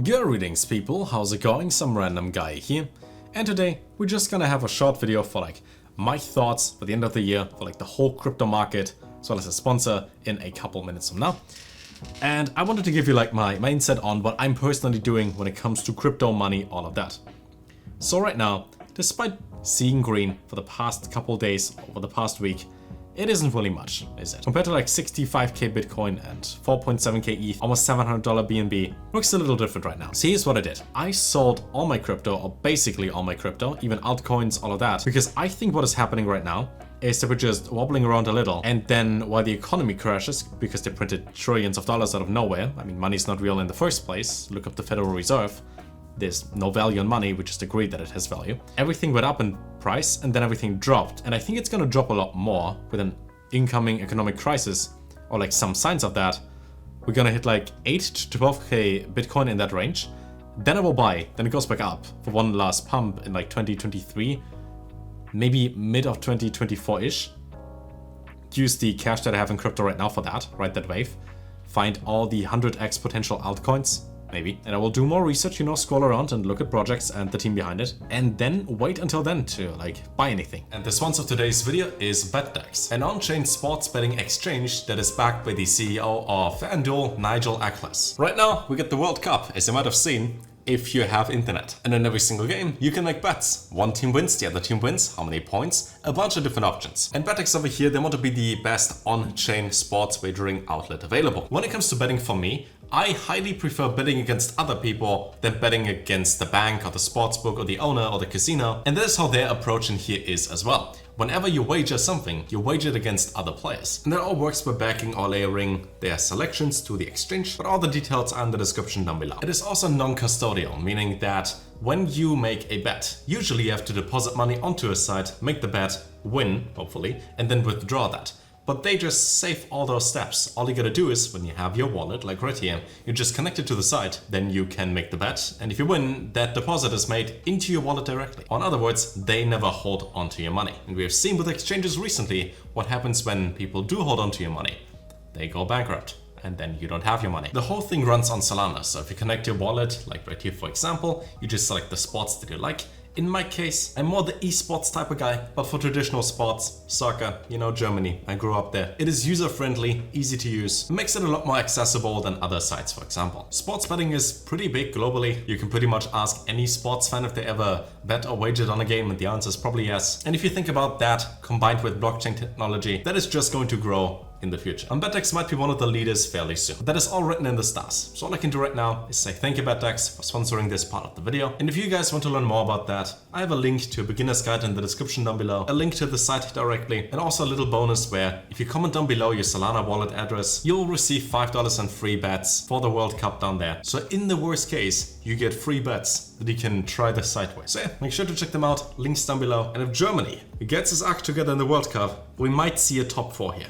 Greetings people, how's it going? Some random guy here. And today we're just gonna have a short video for my thoughts for the end of the year for the whole crypto market, as well as a sponsor in a couple minutes from now. And I wanted to give you my mindset on what I'm personally doing when it comes to crypto, money, all of that. So right now, despite seeing green for the past couple days, over the past week, it isn't really much, is it? Compared to 65k Bitcoin and 4.7k ETH, almost $700 BNB, looks a little different right now. So here's what I did. I sold all my crypto, or basically all my crypto, even altcoins, all of that, because I think what is happening right now is that we're just wobbling around a little, and then while the economy crashes, because they printed trillions of dollars out of nowhere, I mean, money's not real in the first place, look up the Federal Reserve, there's no value on money, we just agreed that it has value. Everything went up in price and then everything dropped. And I think it's gonna drop a lot more with an incoming economic crisis, or some signs of that. We're gonna hit 8 to 12k Bitcoin in that range. Then I will buy, then it goes back up for one last pump in 2023, maybe mid of 2024-ish. Use the cash that I have in crypto right now for that, ride that wave. Find all the 100x potential altcoins. Maybe. And I will do more research, scroll around and look at projects and the team behind it. And then wait until then to buy anything. And the sponsor of today's video is BetDex, an on-chain sports betting exchange that is backed by the CEO of FanDuel, Nigel Eckles. Right now, we get the World Cup, as you might have seen, if you have internet. And in every single game, you can make bets. One team wins, the other team wins, how many points, a bunch of different options. And BetDex over here, they want to be the best on-chain sports wagering outlet available. When it comes to betting for me, I highly prefer betting against other people than betting against the bank or the sportsbook or the owner or the casino. And that is how their approach in here is as well. Whenever you wager something, you wager it against other players. And that all works by backing or layering their selections to the exchange, but all the details are in the description down below. It is also non-custodial, meaning that when you make a bet, usually you have to deposit money onto a site, make the bet, win, hopefully, and then withdraw that. But they just save all those steps. All you gotta do is, when you have your wallet, like right here, you just connect it to the site, then you can make the bet. And if you win, that deposit is made into your wallet directly. Or in other words, they never hold onto your money. And we have seen with exchanges recently what happens when people do hold onto your money. They go bankrupt, and then you don't have your money. The whole thing runs on Solana. So if you connect your wallet, like right here for example, you just select the sports that you like. In my case, I'm more the esports type of guy, but for traditional sports, soccer, Germany, I grew up there. It is user-friendly, easy to use, makes it a lot more accessible than other sites, for example. Sports betting is pretty big globally. You can pretty much ask any sports fan if they ever bet or wagered on a game, and the answer is probably yes. And if you think about that, combined with blockchain technology, that is just going to grow in the future. And BetDex might be one of the leaders fairly soon. That is all written in the stars. So all I can do right now is say thank you BetDex for sponsoring this part of the video. And if you guys want to learn more about that, I have a link to a beginner's guide in the description down below, a link to the site directly, and also a little bonus where if you comment down below your Solana wallet address, you'll receive $5 and free bets for the World Cup down there. So in the worst case, you get free bets that you can try the site with. So yeah, make sure to check them out, links down below. And if Germany gets its act together in the World Cup, we might see a top 4 here.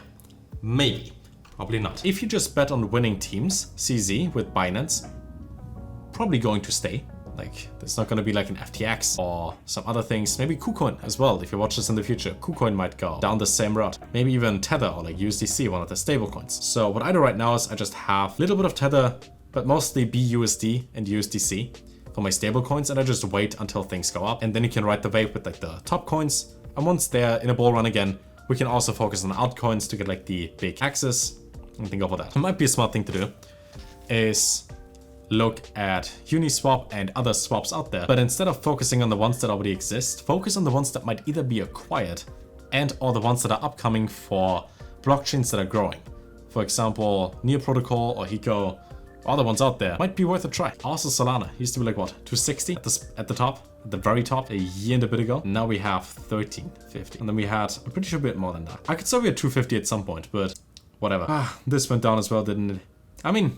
Maybe, probably not. If you just bet on winning teams, CZ with Binance, probably going to stay. There's not going to be an FTX or some other things. Maybe KuCoin as well. If you watch this in the future, KuCoin might go down the same route. Maybe even Tether or USDC, one of the stable coins. So what I do right now is I just have a little bit of Tether, but mostly BUSD and USDC for my stable coins, and I just wait until things go up. And then you can ride the wave with the top coins. And once they're in a bull run again, we can also focus on altcoins to get the big axis and think over that. It might be a smart thing to do is look at Uniswap and other swaps out there. But instead of focusing on the ones that already exist, focus on the ones that might either be acquired and or the ones that are upcoming for blockchains that are growing. For example, Neo Protocol or Hiko, other ones out there might be worth a try. Also Solana used to be what, 260 at the top? At the very top, a year and a bit ago. Now we have 1350. And then we had, I'm pretty sure a bit more than that. I could say we had 250 at some point, but whatever. This went down as well, didn't it? I mean,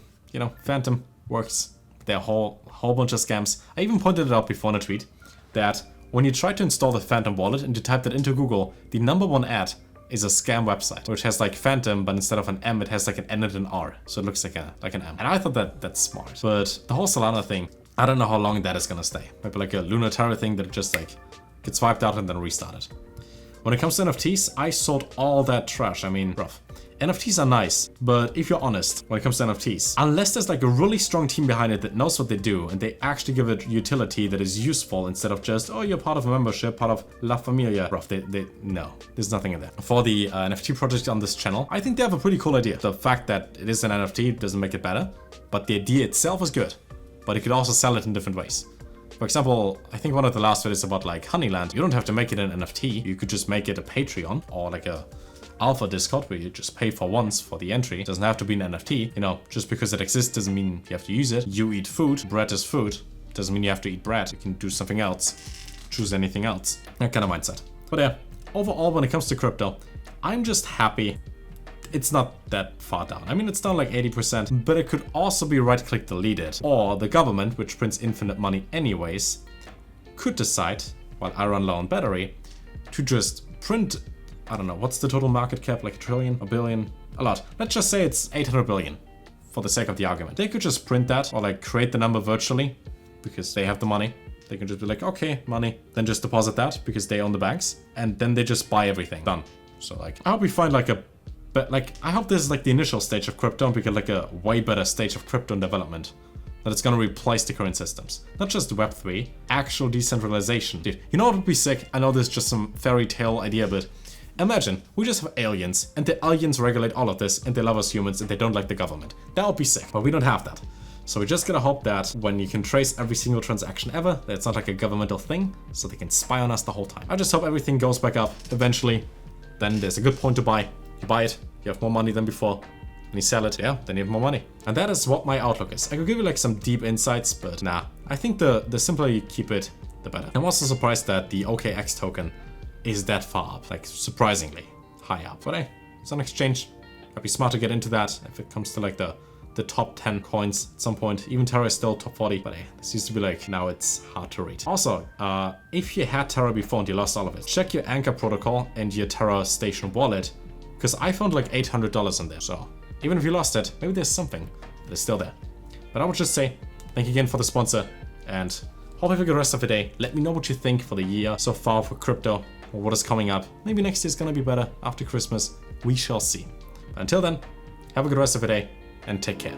Phantom works. There are a whole bunch of scams. I even pointed it out before in a tweet that when you try to install the Phantom wallet and you type that into Google, the #1 ad is a scam website, which has Phantom, but instead of an M, it has an N and an R. So it looks like an M. And I thought that's smart. But the whole Solana thing, I don't know how long that is gonna stay. Maybe a Lunar Terra thing that just gets wiped out and then restarted. When it comes to NFTs, I sold all that trash. I mean, rough. NFTs are nice, but if you're honest when it comes to NFTs, unless there's like a really strong team behind it that knows what they do and they actually give it utility that is useful instead of just, oh, you're part of a membership, part of La Familia. Bruh, no, there's nothing in there. For the NFT project on this channel, I think they have a pretty cool idea. The fact that it is an NFT doesn't make it better, but the idea itself is good. But you could also sell it in different ways. For example, I think one of the last videos about like Honeyland, you don't have to make it an NFT. You could just make it a Patreon or like a alpha Discord where you just pay for once for the entry. It doesn't have to be an NFT. You know, just because it exists doesn't mean you have to use it. You eat food. Bread is food. Doesn't mean you have to eat bread. You can do something else. Choose anything else. That kind of mindset. But yeah, overall, when it comes to crypto, I'm just happy it's not that far down. I mean, it's down like 80%, but it could also be right-click deleted. Or the government, which prints infinite money anyways, could decide, while I run low on battery, to just print, I don't know, what's the total market cap? Like a trillion, a billion, a lot. Let's just say it's 800 billion for the sake of the argument. They could just print that or like create the number virtually because they have the money. They can just be like, okay, money, then just deposit that because they own the banks, and then they just buy everything. Done. So like, I hope we find like a, but like, I hope this is like the initial stage of crypto and we get like a way better stage of crypto in development. That it's gonna replace the current systems. Not just Web3, actual decentralization. Dude, you know what would be sick? I know this is just some fairy tale idea, but imagine we just have aliens and the aliens regulate all of this and they love us humans and they don't like the government. That would be sick, but we don't have that. So we just gotta hope that when you can trace every single transaction ever, that it's not like a governmental thing, so they can spy on us the whole time. I just hope everything goes back up eventually. Then there's a good point to buy. You buy it, you have more money than before, and you sell it, yeah, then you have more money. And that is what my outlook is. I could give you like some deep insights, but nah. I think the simpler you keep it, the better. I'm also surprised that the OKX token is that far up, like surprisingly high up. But hey, it's on exchange. I'd be smart to get into that if it comes to like the top 10 coins at some point. Even Terra is still top 40, but hey, this used to be like, now it's hard to read. Also, if you had Terra before and you lost all of it, check your Anchor protocol and your Terra Station wallet, because I found like $800 in there. So even if you lost it, maybe there's something that is still there. But I would just say, thank you again for the sponsor, and hope you have a good rest of the day. Let me know what you think for the year so far for crypto, or what is coming up. Maybe next year's gonna be better after Christmas. We shall see. But until then, have a good rest of the day, and take care.